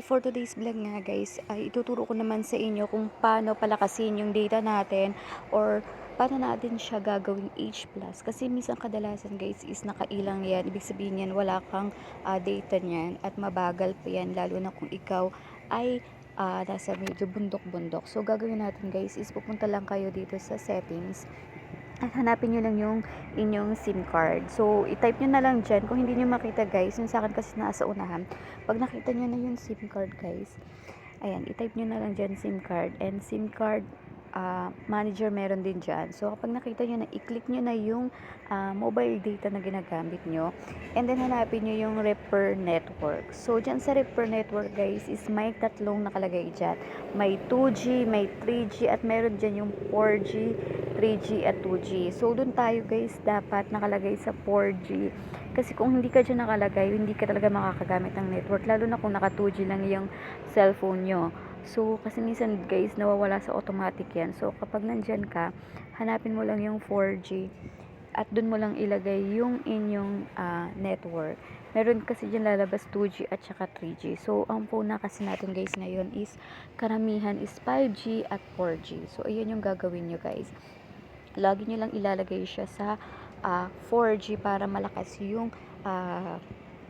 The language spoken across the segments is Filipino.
for today's vlog nga guys, ay ituturo ko naman sa inyo kung paano palakasin yung data natin or paano natin siya gagawing H+. Kasi minsan kadalasan guys is nakailang yan. Ibig sabihin yan wala kang data niyan at mabagal pa yan lalo na kung ikaw ay nasa medyo bundok-bundok. So gagawin natin guys is pupunta lang kayo dito sa settings at hanapin nyo lang yung inyong SIM card. So, i-type nyo na lang dyan. Kung hindi nyo makita guys, yung sa akin kasi nasa unahan. Pag nakita nyo na yung SIM card guys, ayan, i-type nyo na lang dyan SIM card. And SIM card manager meron din dyan. So, kapag nakita nyo na, i-click nyo na yung mobile data na ginagamit nyo. And then, hanapin nyo yung Repair Network. So, dyan sa Repair Network guys, is may tatlong nakalagay dyan. May 2G, may 3G, at meron dyan yung 4G, 3G at 2G. So, dun tayo guys, dapat nakalagay sa 4G. Kasi kung hindi ka dyan nakalagay, hindi ka talaga makakagamit ng network. Lalo na kung naka 2G lang yung cellphone nyo. So, kasi minsan guys, nawawala sa automatic yan. So, kapag nandyan ka, hanapin mo lang yung 4G. At dun mo lang ilagay yung inyong network. Meron kasi dyan lalabas 2G at saka 3G. So, ang phone na kasi natin guys ngayon is, karamihan is 5G at 4G. So, ayan yung gagawin nyo guys. Lagi nyo lang ilalagay siya sa 4G para malakas yung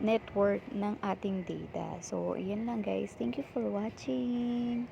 network ng ating data. So, ayan lang guys. Thank you for watching.